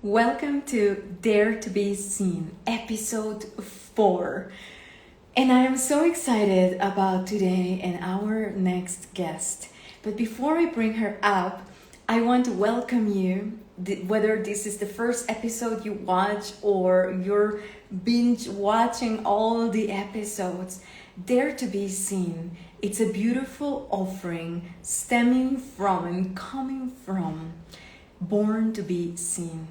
Welcome to Dare to Be Seen, episode 4. And I am so excited about today and our next guest. But before I bring her up, I want to welcome you, whether this is the first episode you watch or you're binge watching all the episodes. Dare to Be Seen. It's a beautiful offering stemming from and coming from Born to Be Seen,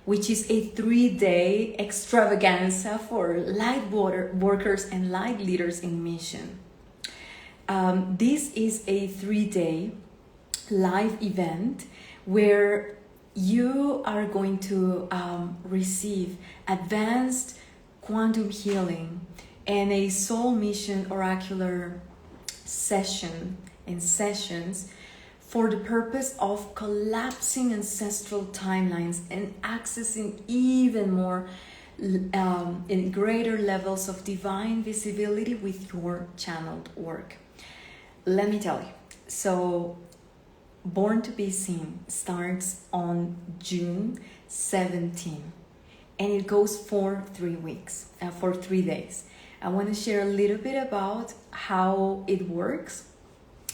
which is a 3-day extravaganza for light workers and light leaders in mission. This is a 3-day live event where you are going to receive advanced quantum healing and a soul mission oracular session and sessions for the purpose of collapsing ancestral timelines and accessing even more in greater levels of divine visibility with your channeled work. Let me tell you, so Born to Be Seen starts on June 17 and it goes for 3 weeks, for 3 days. I want to share a little bit about how it works,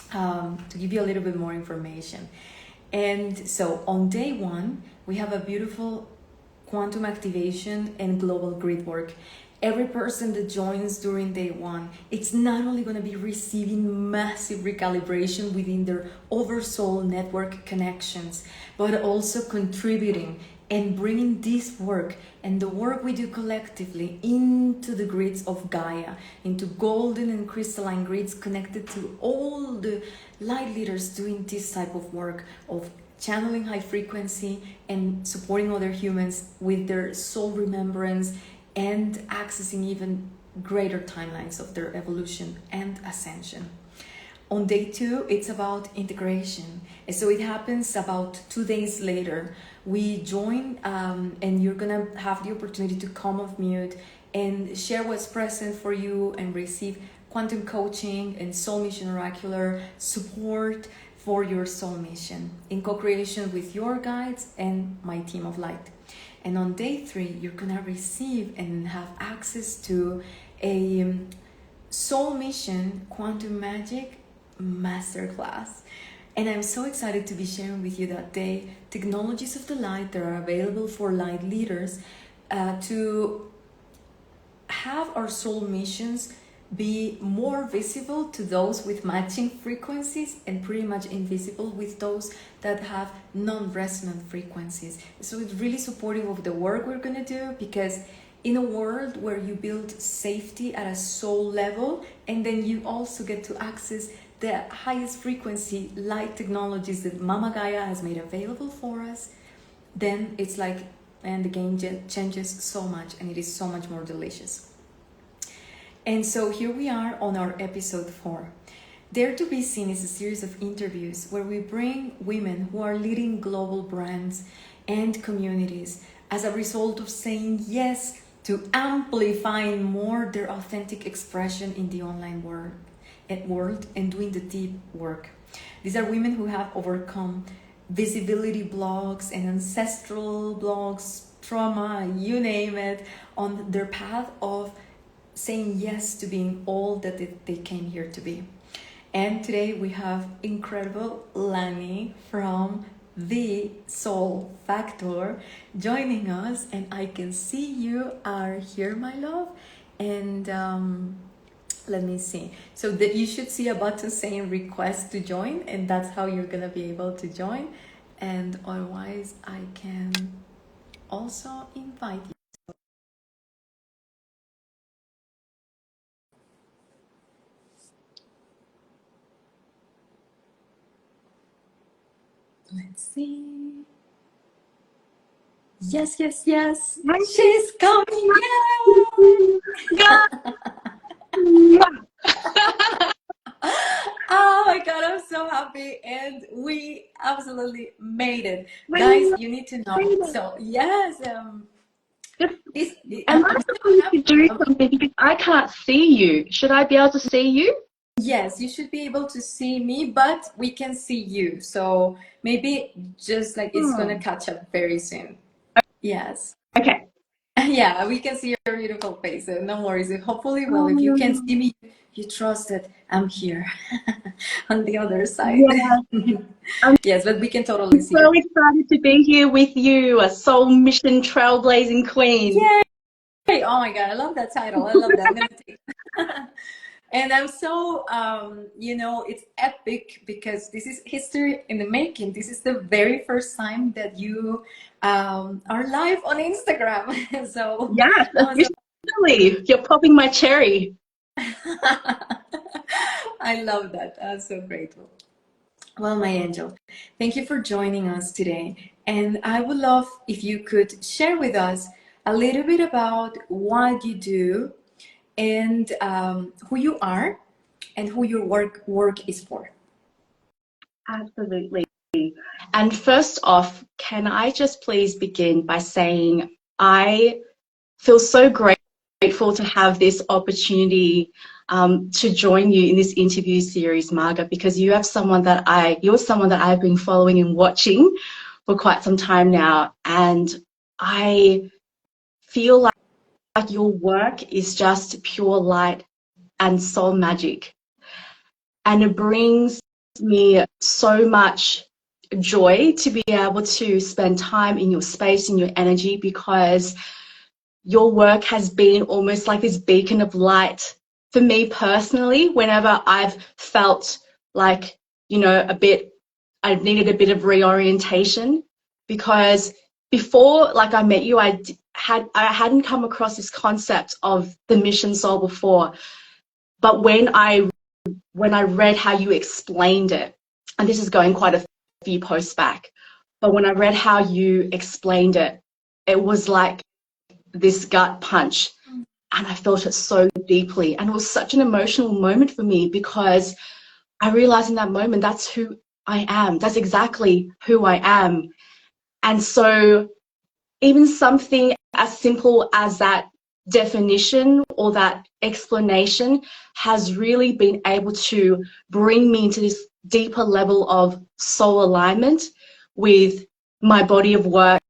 to give you a little bit more information. And so on day 1, we have a beautiful quantum activation and global grid work. Every person that joins during day 1, it's not only going to be receiving massive recalibration within their oversoul network connections, but also contributing and bringing this work and the work we do collectively into the grids of Gaia, into golden and crystalline grids connected to all the light leaders doing this type of work of channeling high frequency and supporting other humans with their soul remembrance and accessing even greater timelines of their evolution and ascension. On day 2, it's about integration. And so it happens about 2 days later. We join and you're gonna have the opportunity to come off mute and share what's present for you and receive quantum coaching and soul mission oracular support for your soul mission in co-creation with your guides and my team of light. And on day 3, you're gonna receive and have access to a soul mission quantum magic masterclass. And I'm so excited to be sharing with you that day technologies of the light that are available for light leaders to have our soul missions be more visible to those with matching frequencies and pretty much invisible with those that have non-resonant frequencies. So it's really supportive of the work we're going to do, because in a world where you build safety at a soul level and then you also get to access the highest frequency light technologies that Mama Gaia has made available for us, then it's like, and the game changes so much and it is so much more delicious. And so here we are on our episode 4. Dare to Be Seen is a series of interviews where we bring women who are leading global brands and communities as a result of saying yes to amplifying more their authentic expression in the online world and doing the deep work. These are women who have overcome visibility blocks and ancestral blocks, trauma, you name it, on their path of saying yes to being all that they came here to be. And today we have incredible Lanni from The Soul Factor joining us, and I can see you are here, my love. And let me see. So that you should see a button saying request to join, and that's how you're gonna be able to join. And otherwise, I can also invite you. Let's see. Yes, yes, yes. She's coming. Yeah. Oh my God, I'm so happy. And we absolutely made it. Guys, you need to know. So, yes. Am I supposed to do something because I can't see you? Should I be able to see you? Yes, you should be able to see me, but we can see you. So maybe just like it's gonna catch up very soon. Yes. Okay. Yeah, we can see your beautiful face. So no worries. Hopefully, well, if you can Um, see me, you trust that I'm here on the other side. yeah, I'm Yes, but we can totally see so you. excited to be here with you, a soul mission trailblazing queen. Yay! Oh my God, I love that title. I love that. I'm gonna take And I'm so, it's epic because this is history in the making. This is the very first time that you are live on Instagram. So Yes, I'm so officially, you're popping my cherry. I love that. I'm so grateful. Well, my angel, thank you for joining us today. And I would love if you could share with us a little bit about what you do and who you are and who your work is for. Absolutely. And first off, can I just please begin by saying I feel so grateful to have this opportunity to join you in this interview series, Marga, because you're someone that I've been following and watching for quite some time now, and I feel like your work is just pure light and soul magic, and it brings me so much joy to be able to spend time in your space, in your energy, because your work has been almost like this beacon of light for me personally whenever I've felt like, I've needed a bit of reorientation, because before, like, I met you, I hadn't come across this concept of the mission soul before. But when I read how you explained it, and this is going quite a few posts back, but when I read how you explained it, it was like this gut punch, and I felt it so deeply. And it was such an emotional moment for me, because I realized in that moment that's who I am. That's exactly who I am. And so even something as simple as that definition or that explanation has really been able to bring me into this deeper level of soul alignment with my body of work,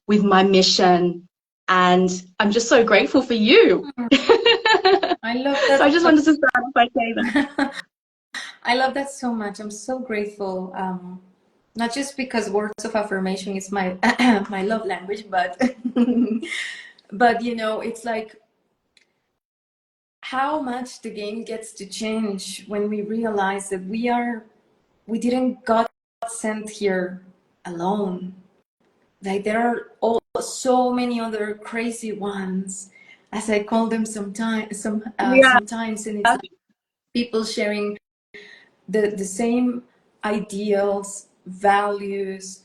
with my mission. And I'm just so grateful for you. I love So I that. just wanted to start off by saying that. I love that so much. I'm so grateful. Not just because words of affirmation is my my love language, but but it's like how much the game gets to change when we realize that we didn't got sent here alone. Like there are so many other crazy ones, as I call them sometimes. Yeah. Sometimes, and it's like people sharing the same ideals, values,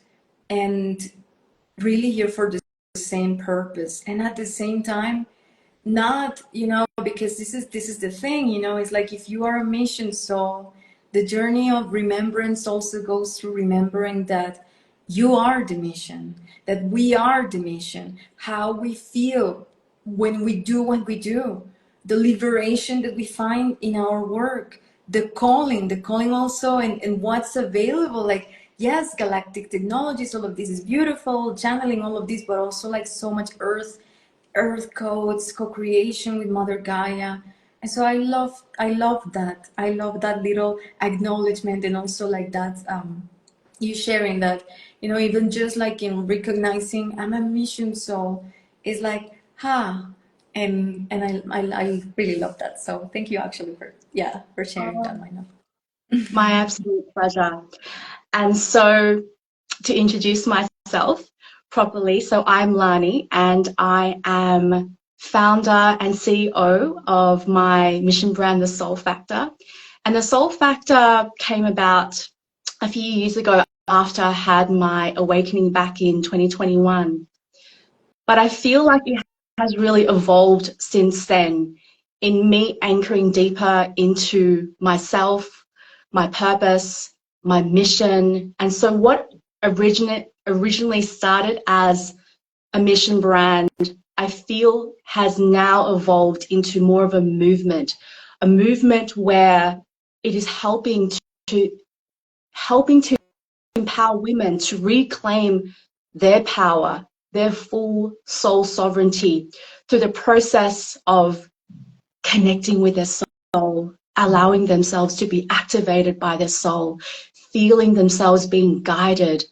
and really here for the same purpose. And at the same time, not because this is the thing, it's like if you are a mission soul, the journey of remembrance also goes through remembering that you are the mission, that we are the mission, how we feel when we do what we do, the liberation that we find in our work, the calling also, and what's available. Like, yes, galactic technologies, all of this is beautiful, channeling all of this, but also like so much earth codes, co-creation with Mother Gaia. And so I love that little acknowledgement, and also like that you sharing that, even just like in recognizing I'm a mission soul is like, and I really love that. So thank you actually for sharing that, my love. My absolute pleasure. And so, to introduce myself properly, so I'm Lanni, and I am founder and CEO of my mission brand, The Soul Factor. And The Soul Factor came about a few years ago after I had my awakening back in 2021. But I feel like it has really evolved since then, in me anchoring deeper into myself, my purpose, my mission. And so what originally started as a mission brand, I feel has now evolved into more of a movement where it is helping to empower women to reclaim their power, their full soul sovereignty through the process of connecting with their soul, allowing themselves to be activated by their soul, feeling themselves being guided,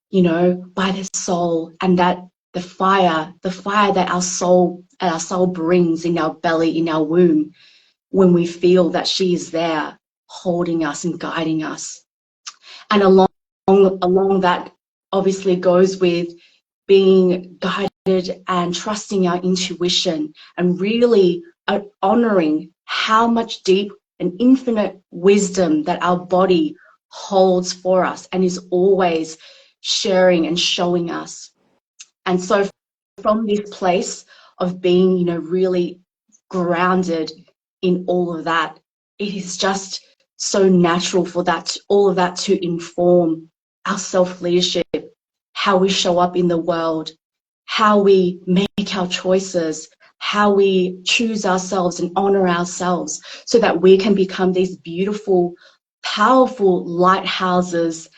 you know, by their soul, and that the fire that our soul brings in our belly, in our womb, when we feel that she is there holding us and guiding us. And along that obviously goes with being guided and trusting our intuition and really honoring how much deep and infinite wisdom that our body holds for us and is always sharing and showing us. And so from this place of being, you know, really grounded in all of that, it is just so natural for that, all of that to inform our self-leadership, how we show up in the world, how we make our choices, how we choose ourselves and honor ourselves, so that we can become these beautiful, powerful lighthouses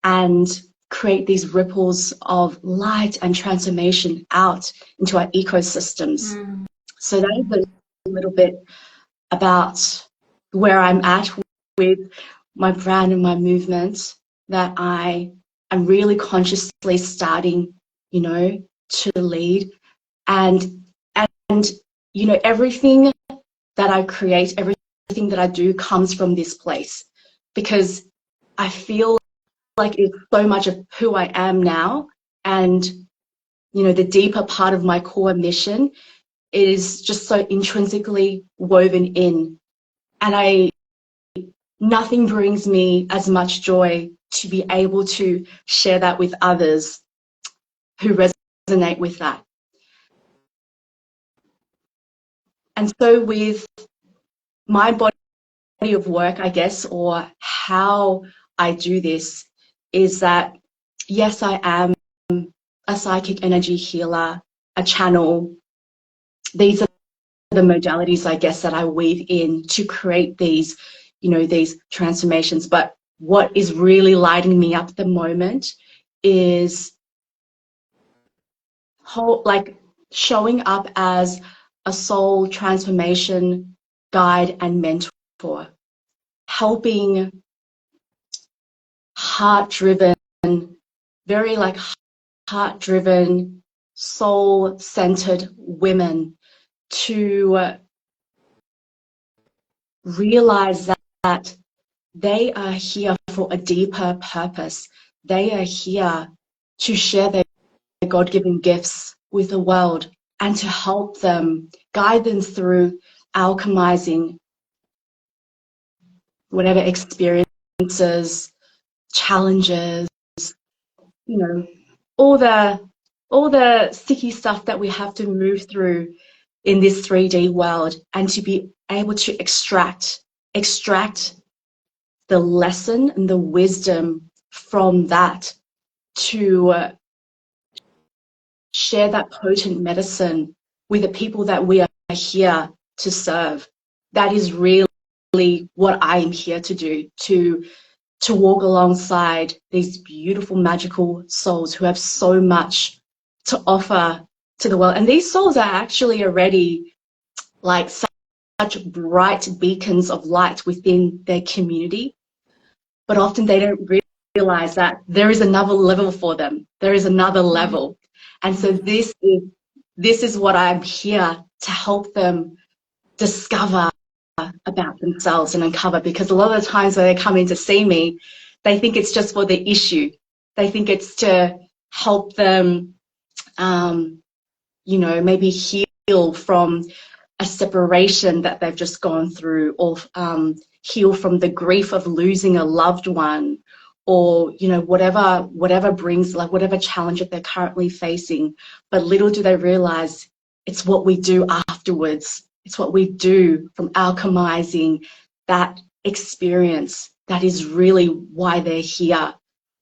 and create these ripples of light and transformation out into our ecosystems. So that is a little bit about where I'm at with my brand and my movement, that I am really consciously starting, you know, to lead. And you know, everything that I create, everything that I do comes from this place, because I feel like it's so much of who I am now. And, you know, the deeper part of my core mission is just so intrinsically woven in. And nothing brings me as much joy to be able to share that with others who resonate with that. And so with my body of work, I guess, or how I do this, is that, yes, I am a psychic energy healer, a channel. These are the modalities, I guess, that I weave in to create these, you know, these transformations. But what is really lighting me up at the moment is showing up as a soul transformation guide and mentor, helping heart-driven, very heart-driven, soul-centered women to realize that they are here for a deeper purpose. They are here to share their God-given gifts with the world and to help them, guide them through alchemizing whatever experiences, challenges, you know, all the sticky stuff that we have to move through in this 3D world, and to be able to extract the lesson and the wisdom from that, to share that potent medicine with the people that we are here to serve. That is really what I am here to do, to walk alongside these beautiful, magical souls who have so much to offer to the world. And these souls are actually already like such bright beacons of light within their community, but often they don't realize that there is another level for them. There is another level. And so this is what I'm here to help them discover about themselves and uncover, because a lot of the times when they come in to see me, they think it's just for the issue. They think it's to help them, you know, maybe heal from a separation that they've just gone through, or heal from the grief of losing a loved one, or, you know, whatever brings, like whatever challenge that they're currently facing. But little do they realize it's what we do afterwards. It's what we do from alchemizing that experience that is really why they're here,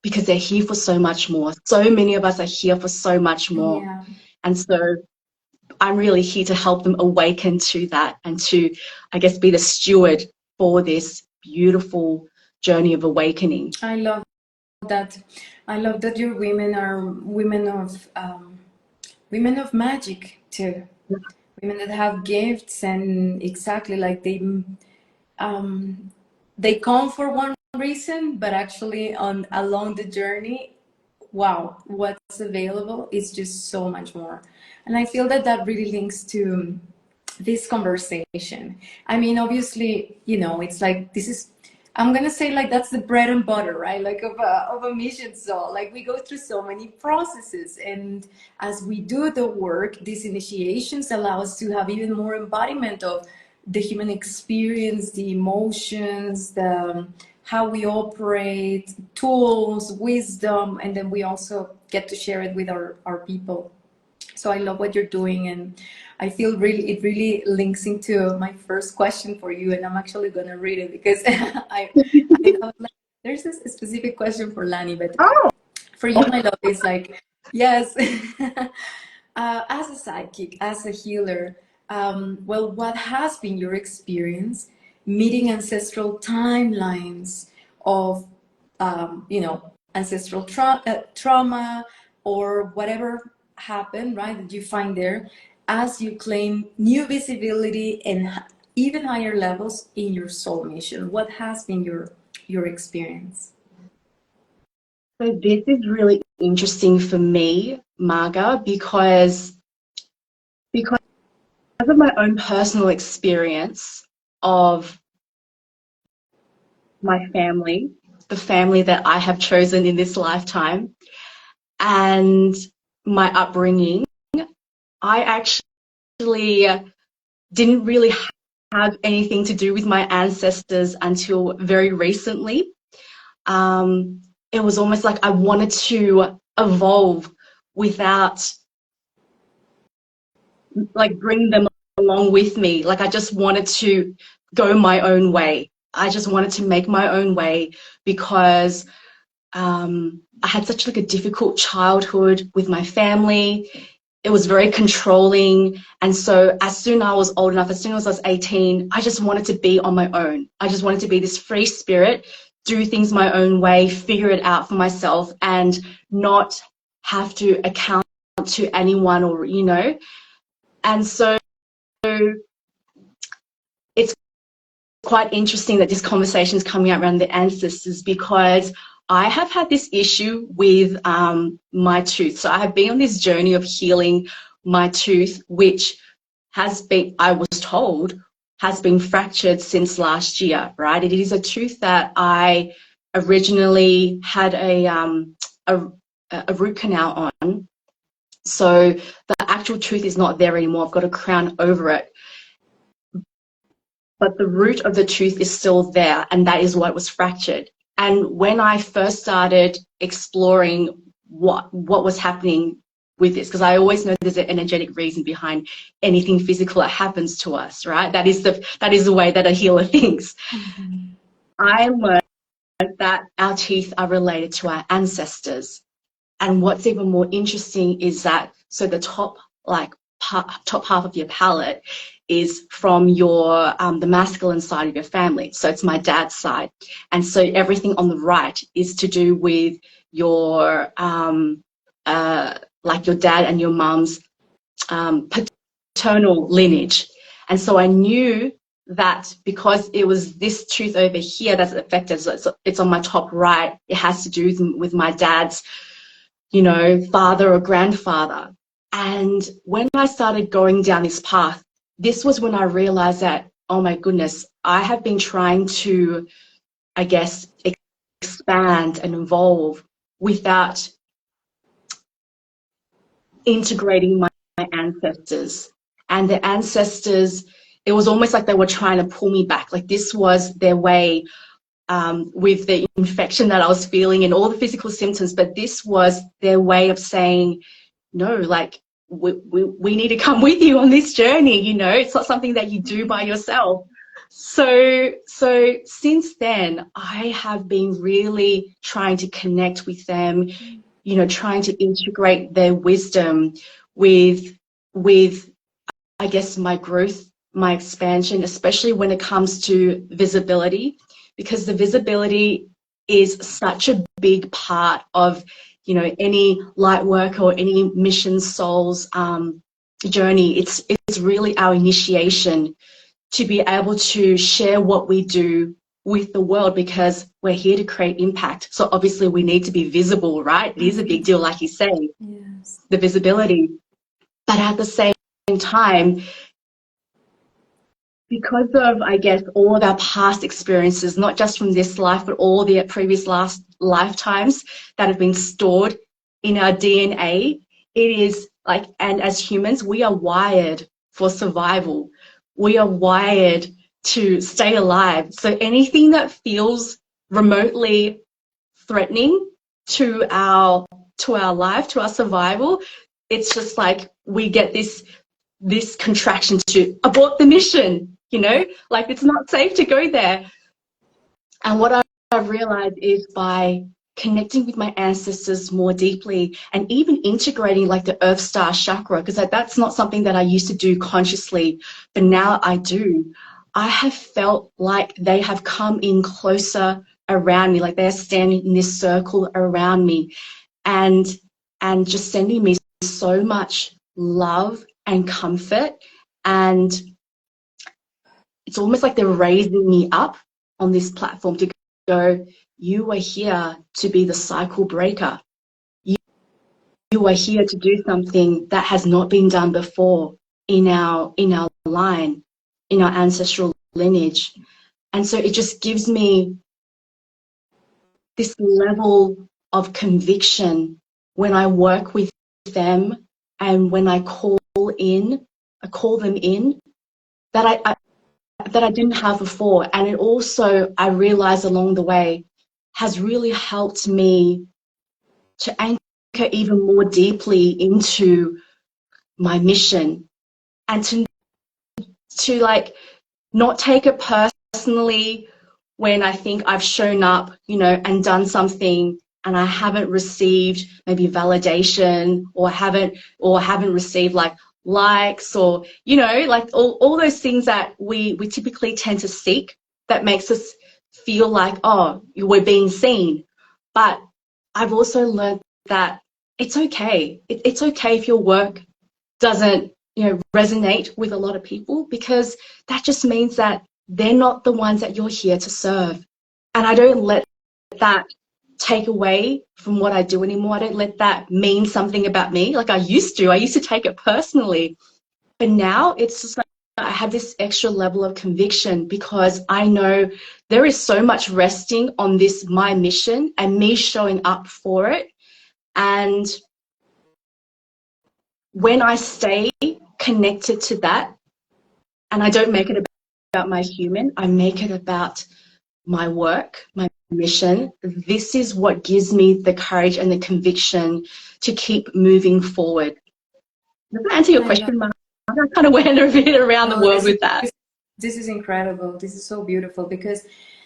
because they're here for so much more. So many of us are here for so much more. Yeah. And so I'm really here to help them awaken to that, and to, I guess, be the steward for this beautiful journey of awakening. I love that. I love that your women are women of women of magic too, women that have gifts, and exactly like they come for one reason, but actually on along the journey, wow, what's available is just so much more. And I feel that that really links to this conversation. I mean, obviously, you know, it's like this is, I'm gonna say like that's the bread and butter, right? Like of a mission soul. Like we go through so many processes, and as we do the work, these initiations allow us to have even more embodiment of the human experience, the emotions, the how we operate, tools, wisdom, and then we also get to share it with our people. So I love what you're doing, and I feel really it really links into my first question for you, and I'm actually gonna read it because I was like, there's this specific question for Lanni, but Oh, for you, my love, is like, yes. As a psychic, as a healer, well, what has been your experience meeting ancestral timelines of, you know, ancestral trauma or whatever happened, right, that you find there as you claim new visibility and even higher levels in your soul mission? What has been your experience? so this is really interesting for me, Marga, because of my own personal experience of my family, the family that I have chosen in this lifetime, and my upbringing, I actually didn't really have anything to do with my ancestors until very recently. It was almost like I wanted to evolve without like bringing them along with me. Like I just wanted to go my own way. I just wanted to make my own way because I had such like a difficult childhood with my family. It was very controlling. And so as soon as I was old enough, as soon as I was 18, I just wanted to be on my own. I just wanted to be this free spirit, do things my own way, figure it out for myself, and not have to account to anyone or, you know. And so it's quite interesting that this conversation is coming out around the ancestors because I have had this issue with my tooth. So I have been on this journey of healing my tooth, which has been, I was told, has been fractured since last year, right? It is a tooth that I originally had a root canal on. So the actual tooth is not there anymore. I've got a crown over it. But the root of the tooth is still there, and that is what was fractured. And when I first started exploring what was happening with this, because I always know there's an energetic reason behind anything physical that happens to us, right? That is the way that a healer thinks. Mm-hmm. I learned that our teeth are related to our ancestors. And what's even more interesting is that, so the top top half of your palate is from your the masculine side of your family. So it's my dad's side. And so everything on the right is to do with your like your dad and your mum's paternal lineage. And so I knew that because it was this tooth over here that's affected, so it's on my top right, it has to do with my dad's, you know, father or grandfather. And when I started going down this path, this was when I realized that, oh my goodness, I have been trying to, I guess, expand and evolve without integrating my ancestors. And the ancestors, it was almost like they were trying to pull me back. Like this was their way with the infection that I was feeling and all the physical symptoms, but this was their way of saying, no, like we need to come with you on this journey, you know, it's not something that you do by yourself. So since then, I have been really trying to connect with them, you know, trying to integrate their wisdom with I guess my growth, my expansion, especially when it comes to visibility, because the visibility is such a big part of you know, any light work or any mission souls journey. It's really our initiation to be able to share what we do with the world, because we're here to create impact. So obviously we need to be visible, right? It is a big deal, like you say, Yes. the visibility. But at the same time, because of, I guess, all of our past experiences, not just from this life, but all the previous last lifetimes that have been stored in our DNA, it is like, and as humans, we are wired for survival. We are wired to stay alive. So anything that feels remotely threatening to our life, to our survival, it's just like we get this contraction to abort the mission, you know, like it's not safe to go there. And what I've realized is by connecting with my ancestors more deeply and even integrating like the Earth Star chakra, because that's not something that I used to do consciously, but now I do. I have felt like they have come in closer around me, like they're standing in this circle around me, and just sending me so much love and comfort. And it's almost like they're raising me up on this platform to go, you are here to be the cycle breaker. You are here to do something that has not been done before in our line, in our ancestral lineage. And so it just gives me this level of conviction when I work with them and when I call them in, that I didn't have before. And it also, I realized along the way, has really helped me to anchor even more deeply into my mission, and to like not take it personally when I think I've shown up, you know, and done something and I haven't received maybe validation, or haven't received like likes, or, you know, like all those things that we typically tend to seek, that makes us feel like, oh, we're being seen. But I've also learned that it's okay. It's okay if your work doesn't, you know, resonate with a lot of people, because that just means that they're not the ones that you're here to serve. And I don't let that take away from what I do anymore. I don't let that mean something about me like I used to. I used to take it personally. But now it's just like I have this extra level of conviction, because I know there is so much resting on this, my mission, and me showing up for it. And when I stay connected to that, and I don't make it about my human, I make it about my work, my mission, this is what gives me the courage and the conviction to keep moving forward. Does that answer your I love question, Mark? I kind of went a bit around the No, world with that. this is incredible. This is so beautiful, because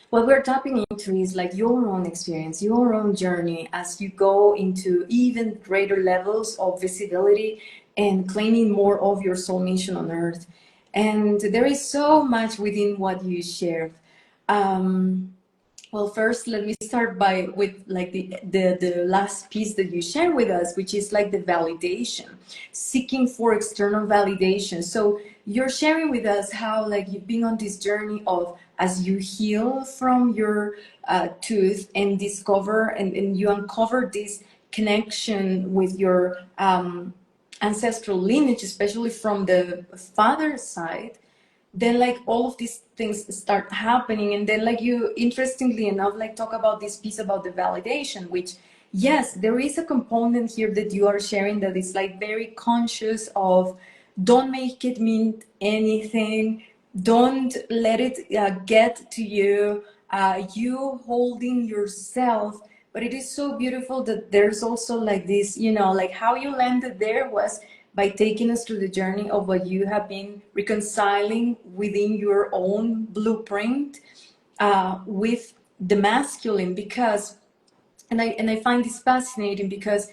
what we're tapping into is like your own experience, your own journey as you go into even greater levels of visibility and claiming more of your soul mission on earth. And there is so much within what you shared. Um, well, first, let me start with like the last piece that you shared with us, which is like the validation, seeking for external validation. So you're sharing with us how like you've been on this journey of, as you heal from your tooth and discover and you uncover this connection with your ancestral lineage, especially from the father's side, then like all of these things start happening. And then like you, interestingly enough, like talk about this piece about the validation, which yes, there is a component here that you are sharing that is like very conscious of, don't make it mean anything, don't let it get to you, you holding yourself. But it is so beautiful that there's also like this, you know, like how you landed there was by taking us through the journey of what you have been reconciling within your own blueprint with the masculine. Because and I find this fascinating, because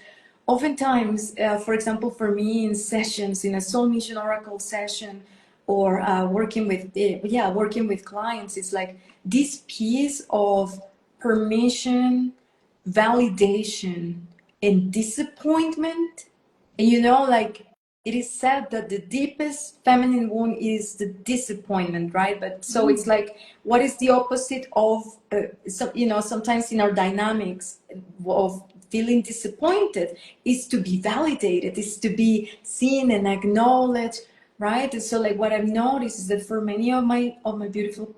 oftentimes, for example, for me in sessions, in a soul mission oracle session, or working with clients, it's like this piece of permission, validation, and disappointment. And you know, like it is said that the deepest feminine wound is the disappointment, right? But so it's like, what is the opposite of, you know, sometimes in our dynamics of feeling disappointed is to be validated, is to be seen and acknowledged, right? And so like what I've noticed is that for many of my beautiful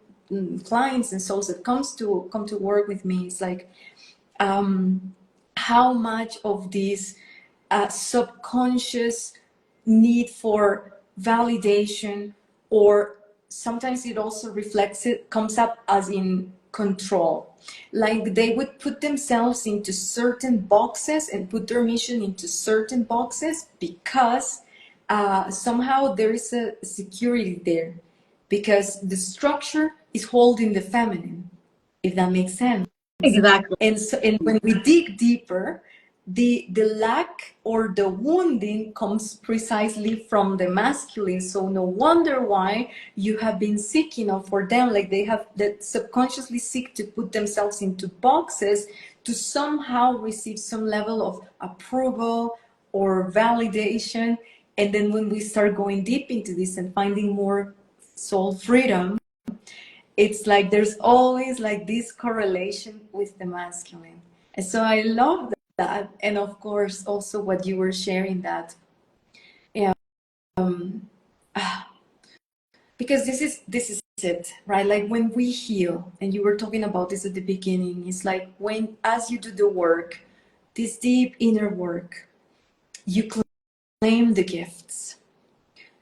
clients and souls that come to work with me, it's like how much of this subconscious need for validation, or sometimes it also reflects, it comes up as in control, like they would put themselves into certain boxes and put their mission into certain boxes because somehow there is a security there, because the structure is holding the feminine, if that makes sense. Exactly. And so, and when we dig deeper, the lack or the wounding comes precisely from the masculine. So no wonder why you have been seeking, or for them, like they have that subconsciously seek to put themselves into boxes to somehow receive some level of approval or validation. And then when we start going deep into this and finding more soul freedom, it's like there's always like this correlation with the masculine. And so I love that. And of course also what you were sharing, that yeah, because this is it, right? Like when we heal, and you were talking about this at the beginning, it's like when, as you do the work, this deep inner work, you claim the gifts.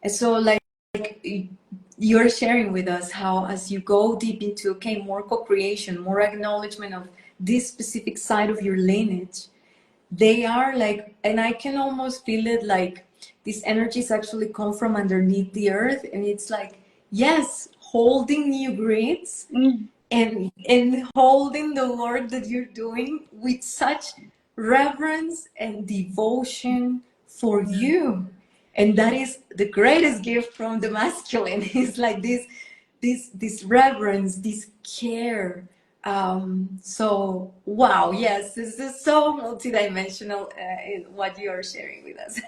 And so like you're sharing with us how, as you go deep into, okay, more co-creation, more acknowledgement of this specific side of your lineage, they are like, and I can almost feel it, like these energies actually come from underneath the earth, and it's like, yes, holding new grids and holding the work that you're doing with such reverence and devotion for you. And that is the greatest gift from the masculine. It's like this reverence, this care. So wow, yes, this is so multidimensional, what you are sharing with us.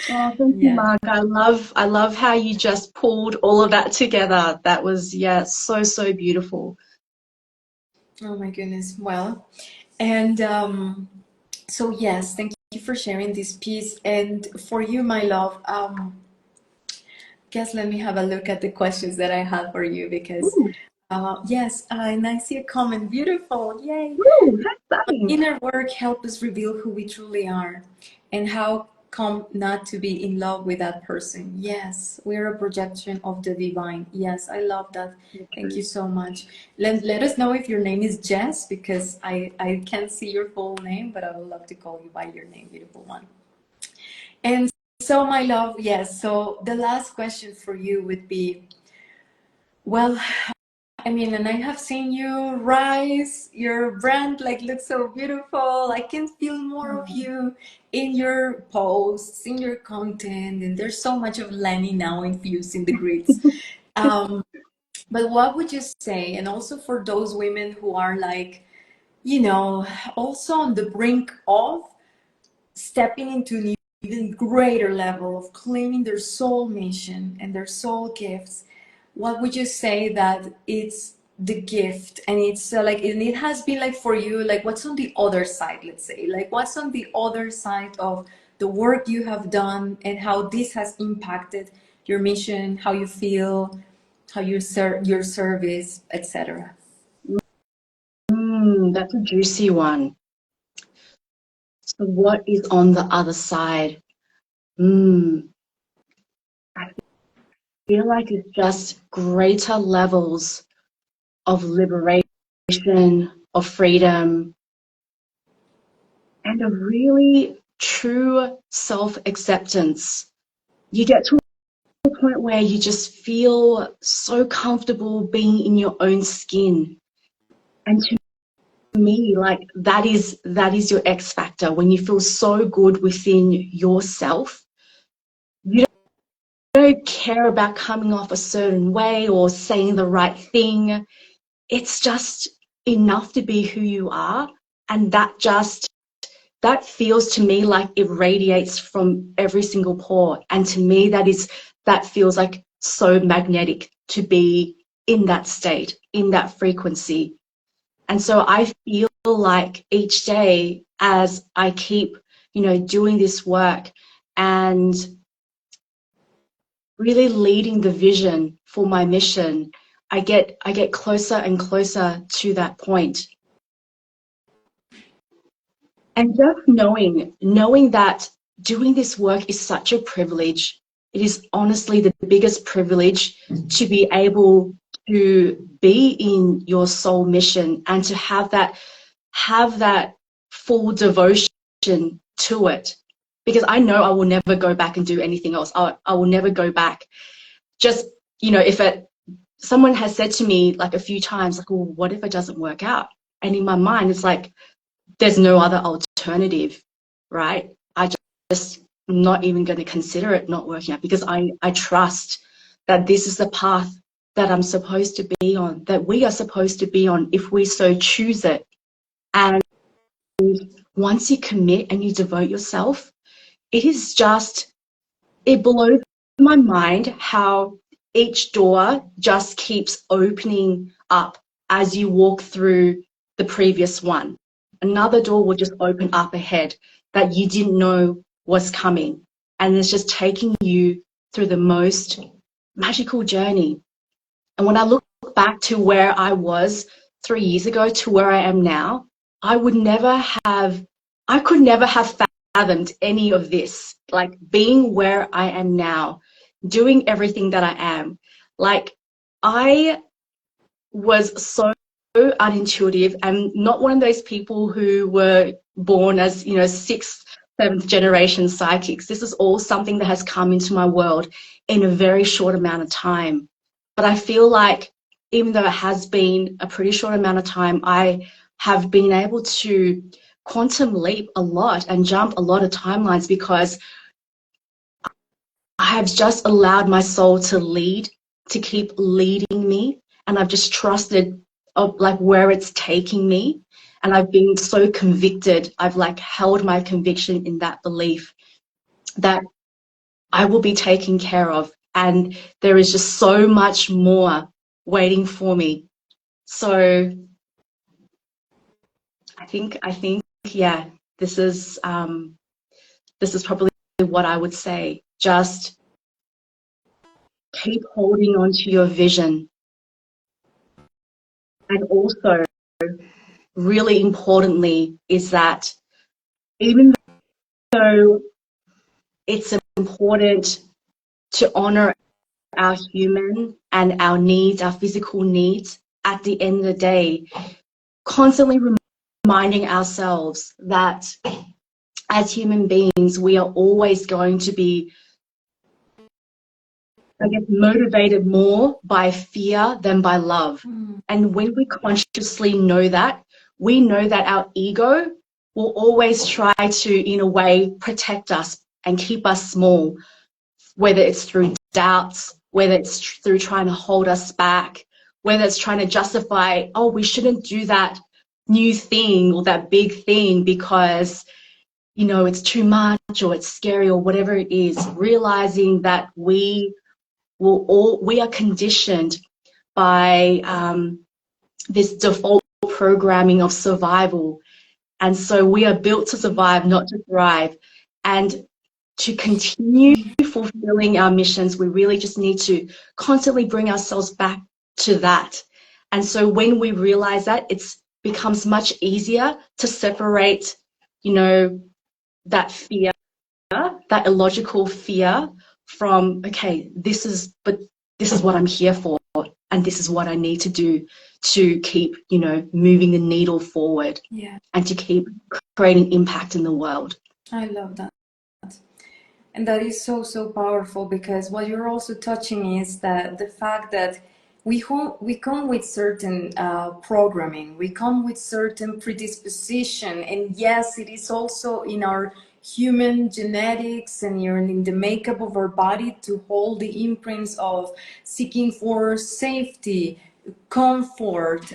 Oh, thank you, Yeah. Mark. I love how you just pulled all of that together. That was, yeah, so, so beautiful. Oh my goodness. Well, and so yes, thank you for sharing this piece. And for you, my love, guess let me have a look at the questions that I have for you, because Ooh, yes, and I see a comment. Beautiful, yay! ooh, that's exciting. Inner work help us reveal who we truly are, and how come not to be in love with that person. Yes, we're a projection of the divine. Yes, I love that. Thank you so much. Let us know if your name is Jess, because I can't see your full name, but I would love to call you by your name, beautiful one. And so, my love, yes, so the last question for you would be, well, I mean, and I have seen you rise, your brand like looks so beautiful. I can feel more of you in your posts, in your content, and there's so much of Lanni now infused in the grids. Um, but what would you say? And also for those women who are like, you know, also on the brink of stepping into an even greater level of claiming their soul mission and their soul gifts, what would you say that it's the gift, and it's like, and it has been like for you, like what's on the other side, let's say, like what's on the other side of the work you have done, and how this has impacted your mission, how you feel, how you serve your service, etc. That's a juicy one. So what is on the other side? I feel like it's just greater levels of liberation, of freedom, and a really true self-acceptance. You get to a point where you just feel so comfortable being in your own skin. And to me, like that is your X factor. When you feel so good within yourself, you don't care about coming off a certain way or saying the right thing. It's just enough to be who you are, and that just that feels to me like it radiates from every single pore. And to me, that feels like so magnetic to be in that state, in that frequency. And so I feel like each day as I keep, doing this work and really leading the vision for my mission, I get closer and closer to that point. And just knowing that doing this work is such a privilege. It is honestly the biggest privilege to be able to be in your soul mission and to have that full devotion to it. Because I know I will never go back and do anything else. I will never go back. Just, if someone has said to me like a few times, like, well, what if it doesn't work out? And in my mind, it's like, there's no other alternative, right? I just not even going to consider it not working out, because I trust that this is the path that I'm supposed to be on, that we are supposed to be on if we so choose it. And once you commit and you devote yourself, it blows my mind how each door just keeps opening up as you walk through the previous one. Another door will just open up ahead that you didn't know was coming. And it's just taking you through the most magical journey. And when I look back to where I was 3 years ago to where I am now, I could never have fathomed any of this. Like being where I am now, doing everything that I am. Like I was so unintuitive and not one of those people who were born as, sixth, seventh generation psychics. This is all something that has come into my world in a very short amount of time. But I feel like even though it has been a pretty short amount of time, I have been able to quantum leap a lot and jump a lot of timelines because I have just allowed my soul to lead, to keep leading me. And I've just trusted of like where it's taking me. And I've been so convicted. I've like held my conviction in that belief that I will be taken care of. And there is just so much more waiting for me. So I think, yeah, this is probably what I would say. Just keep holding on to your vision. And also, really importantly, is that even though it's important to honor our human and our needs, our physical needs, at the end of the day, constantly reminding ourselves that as human beings, we are always going to be, I guess, motivated more by fear than by love. And when we consciously know that, we know that our ego will always try to, in a way, protect us and keep us small, whether it's through doubts, whether it's through trying to hold us back, whether it's trying to justify, oh, we shouldn't do that new thing or that big thing because, it's too much or it's scary or whatever it is, realizing that we are conditioned by this default programming of survival. And so we are built to survive, not to thrive. And to continue fulfilling our missions, we really just need to constantly bring ourselves back to that. And so when we realize that, it becomes much easier to separate, that fear, that illogical fear from, okay, this is what I'm here for, and this is what I need to do to keep, moving the needle forward. Yeah. And to keep creating impact in the world. I love that. And that is so, so powerful, because what you're also touching is that the fact that we come with certain programming, we come with certain predisposition, and yes, it is also in our human genetics and in the makeup of our body to hold the imprints of seeking for safety, comfort,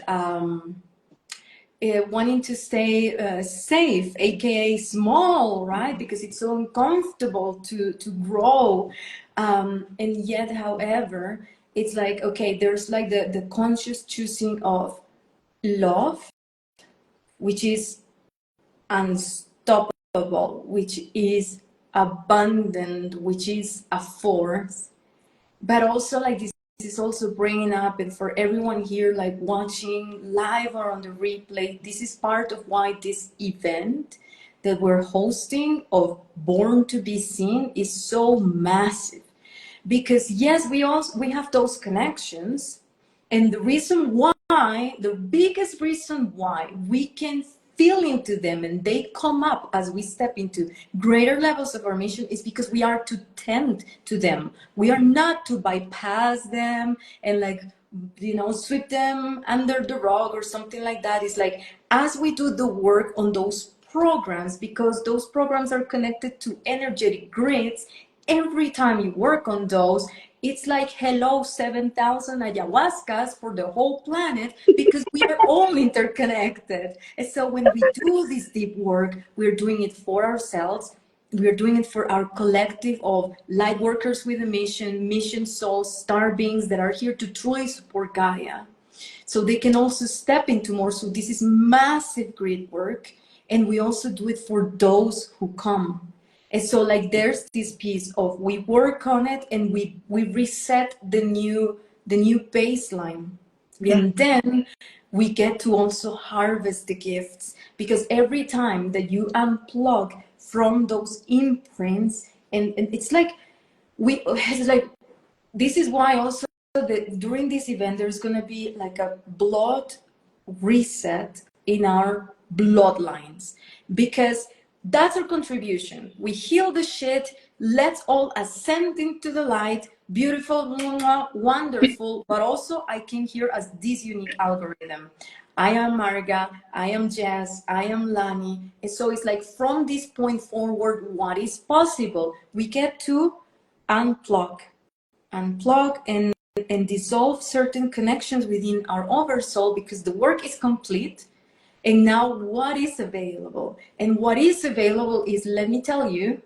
wanting to stay safe, aka small, right? Because it's so uncomfortable to grow. And yet, however, it's like, okay, there's like the conscious choosing of love, which is unstoppable, which is abundant, which is a force, but also like this is also bringing up, and for everyone here like watching live or on the replay, this is part of why this event that we're hosting of Born to Be Seen is so massive. Because yes, we have those connections, and the reason why, the biggest reason why we can feel into them and they come up as we step into greater levels of our mission is because we are to tend to them. We are not to bypass them and like, you know, sweep them under the rug or something like that. It's like, as we do the work on those programs, because those programs are connected to energetic grids, every time you work on those, it's like, hello, 7,000 ayahuascas for the whole planet, because we are all interconnected. And so when we do this deep work, we're doing it for ourselves. We're doing it for our collective of light workers with a mission, mission souls, star beings that are here to truly support Gaia. So they can also step into more. So this is massive grid work. And we also do it for those who come. And so like there's this piece of we work on it and we reset the new baseline. Yeah. And then we get to also harvest the gifts, because every time that you unplug from those imprints, and it's like it's like, this is why also that during this event there's going to be like a blood reset in our bloodlines, because that's our contribution. We heal the shit. Let's all ascend into the light. Beautiful, wonderful. But also I came here as this unique algorithm. I am Marga, I am Jess, I am Lanni. And so it's like, from this point forward, what is possible? We get to unplug and dissolve certain connections within our oversoul, because the work is complete. And now what is available? And what is available is, let me tell you,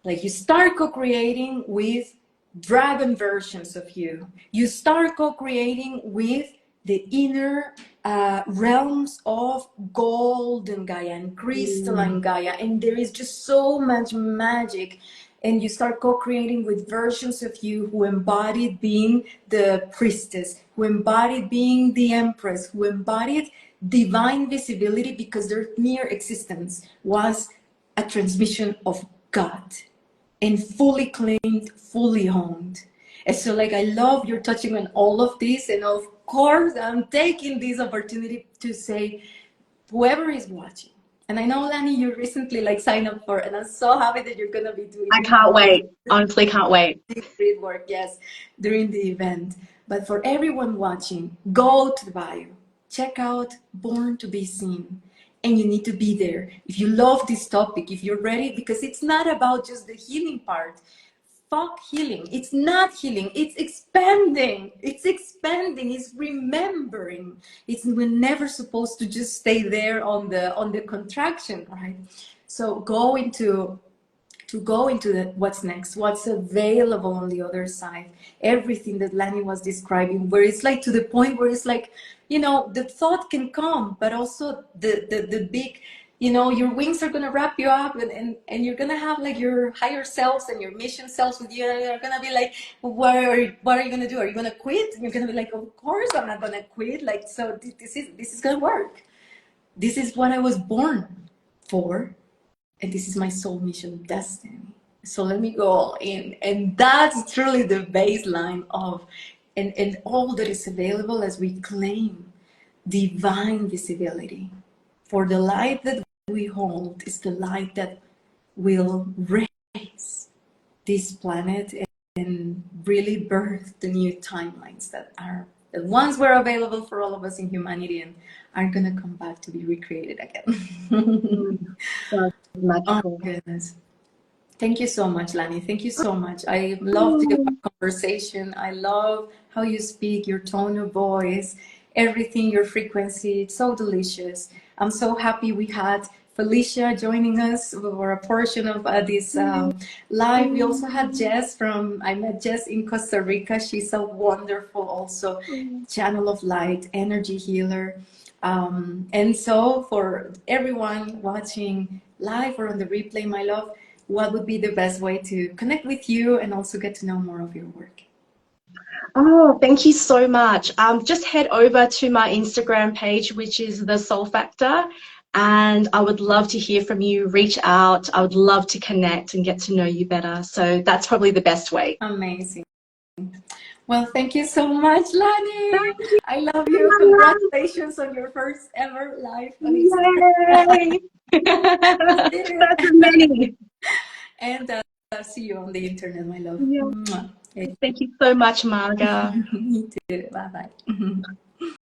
like, you start co-creating with dragon versions of you. You start co-creating with the inner realms of golden Gaia and crystalline Gaia. And there is just so much magic. And you start co-creating with versions of you who embodied being the priestess, who embodied being the empress, who embodied divine visibility, because their mere existence was a transmission of God, and fully claimed, fully owned. And so like, I love you're touching on all of this. And of course, I'm taking this opportunity to say, whoever is watching, and I know, Lanni, you recently like signed up for, and I'm so happy that you're gonna be doing. I can't wait. Honestly, can't wait. Great work, yes, during the event. But for everyone watching, go to the bio, check out Born to Be Seen, and you need to be there. If you love this topic, if you're ready, because it's not about just the healing part. Fuck healing. It's not healing. It's expanding. It's expanding. It's remembering. We're never supposed to just stay there on the contraction, right? So go into what's next, what's available on the other side, everything that Lanni was describing, where it's like, to the point where it's like, you know, the thought can come, but also the big, you know, your wings are gonna wrap you up, and you're gonna have like your higher selves and your mission selves with you, and you're gonna be like, what are you gonna do? Are you gonna quit? And you're gonna be like, of course I'm not gonna quit. Like, so this is gonna work. This is what I was born for. And this is my soul mission destiny. So let me go all in. And that's truly the baseline of, and all that is available as we claim divine visibility. For the light that we hold is the light that will raise this planet and really birth the new timelines that once were available for all of us in humanity, and are gonna come back to be recreated again. Magical. Oh goodness. Thank you so much, Lanni. Thank you so much. I love the conversation. I love how you speak, your tone of voice. everything, your frequency. It's so delicious. I'm so happy we had Felicia joining us for a portion of this live. We also had Jess I met Jess in Costa Rica. She's a wonderful also channel of light, energy healer. And so for everyone watching live or on the replay, my love, what would be the best way to connect with you and also get to know more of your work? Oh, thank you so much. Just head over to my Instagram page, which is The Soul Factor, and I would love to hear from you. Reach out. I would love to connect and get to know you better. So that's probably the best way. Amazing. Well, thank you so much, Lanni. Thank you. I love you. Congratulations on your first ever live on Instagram. That's many. And see you on the internet, my love. Yeah. Mwah. Thank you so much, Marga. Me too. Bye bye.